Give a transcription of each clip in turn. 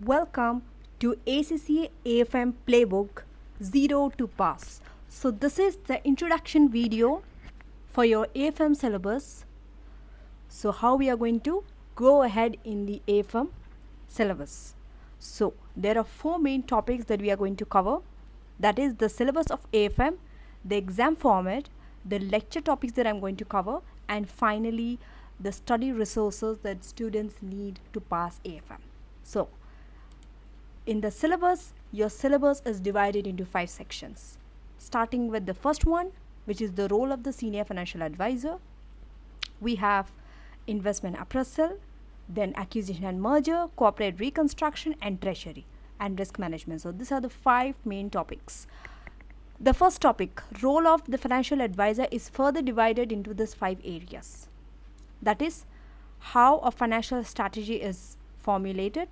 Welcome to ACCA AFM Playbook 0 to Pass. So, this is the introduction video for your AFM syllabus. So, how we are going to go ahead in the AFM syllabus. So, there are four main topics that we are going to cover. That is the syllabus of AFM, the exam format, the lecture topics that I'm going to cover, and finally the study resources that students need to pass AFM. So, in the syllabus, your syllabus is divided into 5 sections, starting with the first one, which is the role of the senior financial advisor. We have investment appraisal, then acquisition and merger, corporate reconstruction, and treasury and risk management. So these are the 5 main topics. The first topic, role of the financial advisor, is further divided into these 5 areas. That is how a financial strategy is formulated,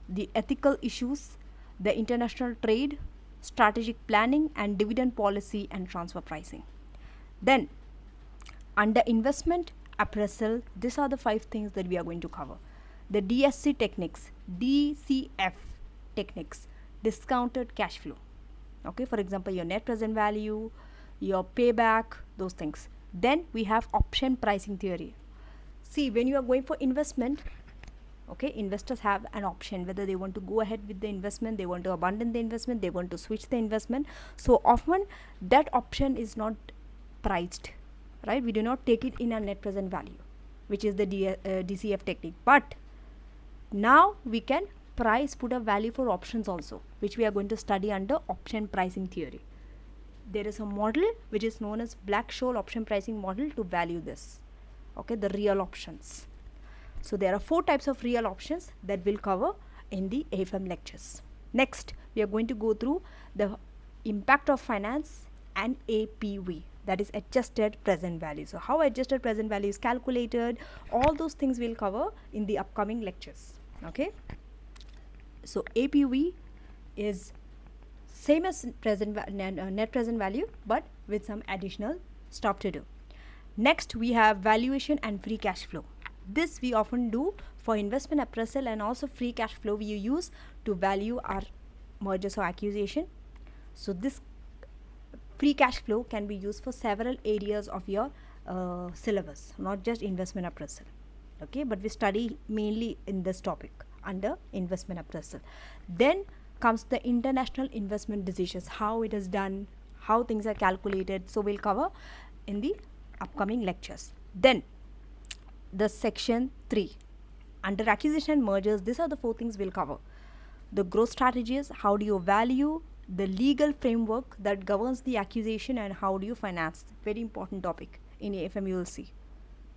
the ethical issues, the international trade, strategic planning, and dividend policy and transfer pricing. Then, under investment appraisal, these are the 5 things that we are going to cover. The DSC techniques, DCF techniques, discounted cash flow. Okay, for example, your net present value, your payback, those things. Then we have option pricing theory. See, when you are going for investment, okay, investors have an option whether they want to go ahead with the investment, they want to abandon the investment, they want to switch the investment. So often that option is not priced, right? We do not take it in a net present value, which is the DCF technique. But now we can put a value for options also, which we are going to study under option pricing theory. There is a model which is known as Black-Scholes option pricing model to value this, okay, the real options. So there are 4 types of real options that we'll cover in the AFM lectures. Next, we are going to go through the impact of finance and APV, that is adjusted present value. So how adjusted present value is calculated, all those things we'll cover in the upcoming lectures. Okay. So APV is same as net present value, but with some additional stuff to do. Next, we have valuation and free cash flow. This we often do for investment appraisal, and also free cash flow we use to value our mergers or acquisition. So this free cash flow can be used for several areas of your syllabus, not just investment appraisal. Okay, but we study mainly in this topic under investment appraisal. Then comes the international investment decisions, how it is done, how things are calculated. So we'll cover in the upcoming lectures. Then the section 3, under acquisition and mergers, these are the 4 things we'll cover. The growth strategies, how do you value, the legal framework that governs the acquisition, and how do you finance. Very important topic in AFM. You will see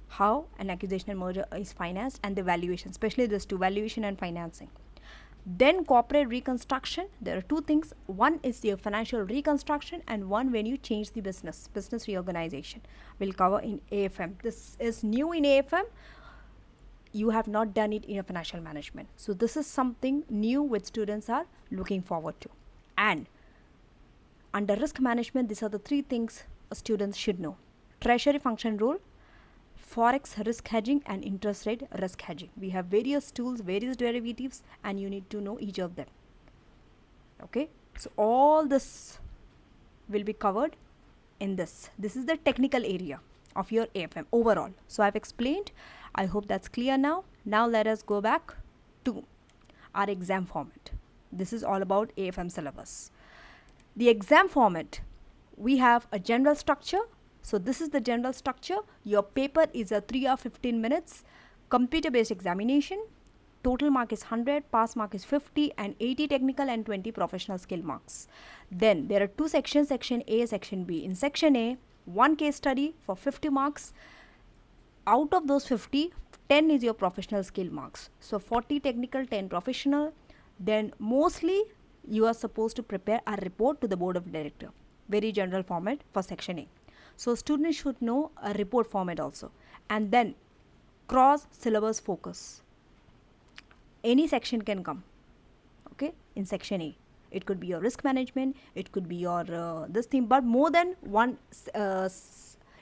how an acquisition and merger is financed, and the valuation, especially this 2, valuation and financing. Then corporate reconstruction, there are 2 things. One is your financial reconstruction, and one when you change the business reorganization. We'll cover in AFM. This is new in AFM. You have not done it in your financial management. So this is something new which students are looking forward to. And under risk management, these are the 3 things students should know. Treasury function rule, forex risk hedging, and interest rate risk hedging. We have various tools, various derivatives, and you need to know each of them. Okay, so all this will be covered in this. This is the technical area of your AFM overall. So I've explained. I hope that's clear now. Now let us go back to our exam format. This is all about AFM syllabus. The exam format, we have a general structure. So this is the general structure. Your paper is a 3 hour 15 minutes computer based examination. Total mark is 100, pass mark is 50, and 80 technical and 20 professional skill marks. Then there are 2 sections, section A, section B. In section A, 1 case study for 50 marks. Out of those 50, 10 is your professional skill marks. So 40 technical, 10 professional. Then mostly you are supposed to prepare a report to the board of director. Very general format for section A. So students should know a report format also. And then cross syllabus focus. Any section can come, okay, in section A. It could be your risk management, it could be your this thing, but more than one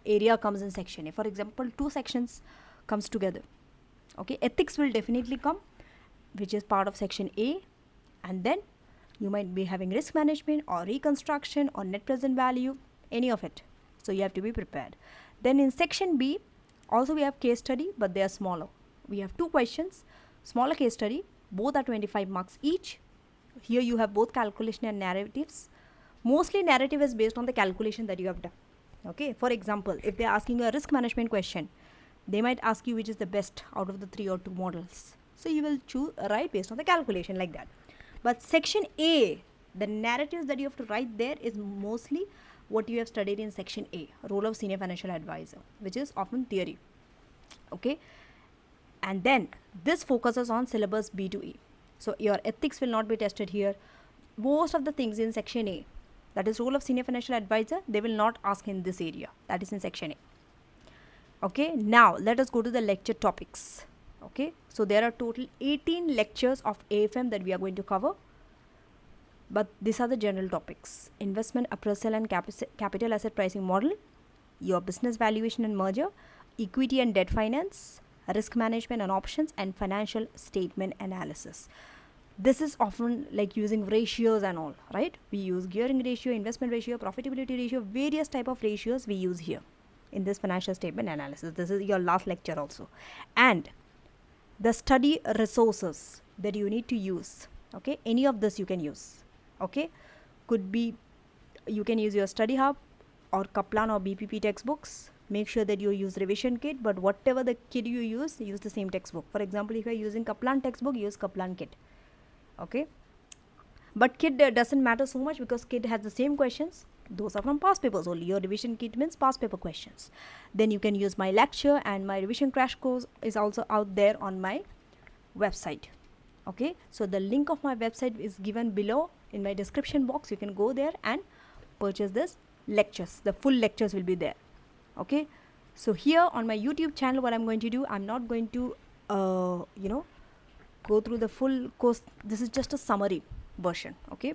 area comes in section A. For example, 2 sections comes together. Okay, ethics will definitely come, which is part of section A, and then you might be having risk management or reconstruction or net present value, any of it. So you have to be prepared. Then in section B, also we have case study, but they are smaller. We have 2 questions, smaller case study, both are 25 marks each. Here you have both calculation and narratives. Mostly narrative is based on the calculation that you have done. Okay, for example, if they are asking a risk management question, they might ask you which is the best out of the 3 or 2 models. So you will choose write based on the calculation like that. But section A, the narratives that you have to write there is mostly what you have studied in section A, role of senior financial advisor, which is often theory. Okay, and then this focuses on syllabus B to E. So your ethics will not be tested here. Most of the things in section A, that is role of senior financial advisor, they will not ask in this area, that is in section A. Okay, now let us go to the lecture topics. Okay, so there are total 18 lectures of AFM that we are going to cover, but these are the general topics: investment appraisal and capital asset pricing model, your business valuation and merger, equity and debt finance, risk management and options, and financial statement analysis. This is often like using ratios and all, right? We use gearing ratio, investment ratio, profitability ratio, various type of ratios we use here in this financial statement analysis. This is your last lecture also. And the study resources that you need to use, okay, any of this you can use. Okay, could be you can use your study hub or Kaplan or BPP textbooks. Make sure that you use revision kit, but whatever the kit you use the same textbook. For example, if you are using Kaplan textbook, use Kaplan kit. Okay, but kit doesn't matter so much because kit has the same questions. Those are from past papers only. Your revision kit means past paper questions. Then you can use my lecture, and my revision crash course is also out there on my website. Okay, so the link of my website is given below in my description box. You can go there and purchase this lectures. The full lectures will be there. Okay, so here on my YouTube channel, what I'm going to do, I'm not going to go through the full course. This is just a summary version. Okay,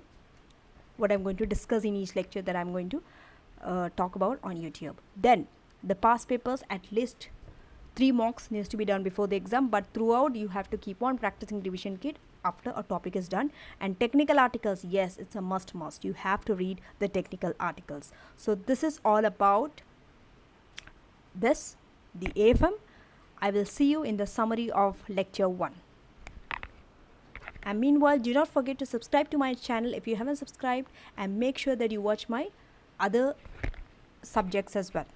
what I'm going to discuss in each lecture that I'm going to talk about on YouTube. Then the past papers, at least 3 mocks needs to be done before the exam, but throughout you have to keep on practicing revision kit after a topic is done. And technical articles, yes, it's a must. You have to read the technical articles. So this is all about this, the AFM. I will see you in the summary of lecture 1. And meanwhile, do not forget to subscribe to my channel if you haven't subscribed, and make sure that you watch my other subjects as well.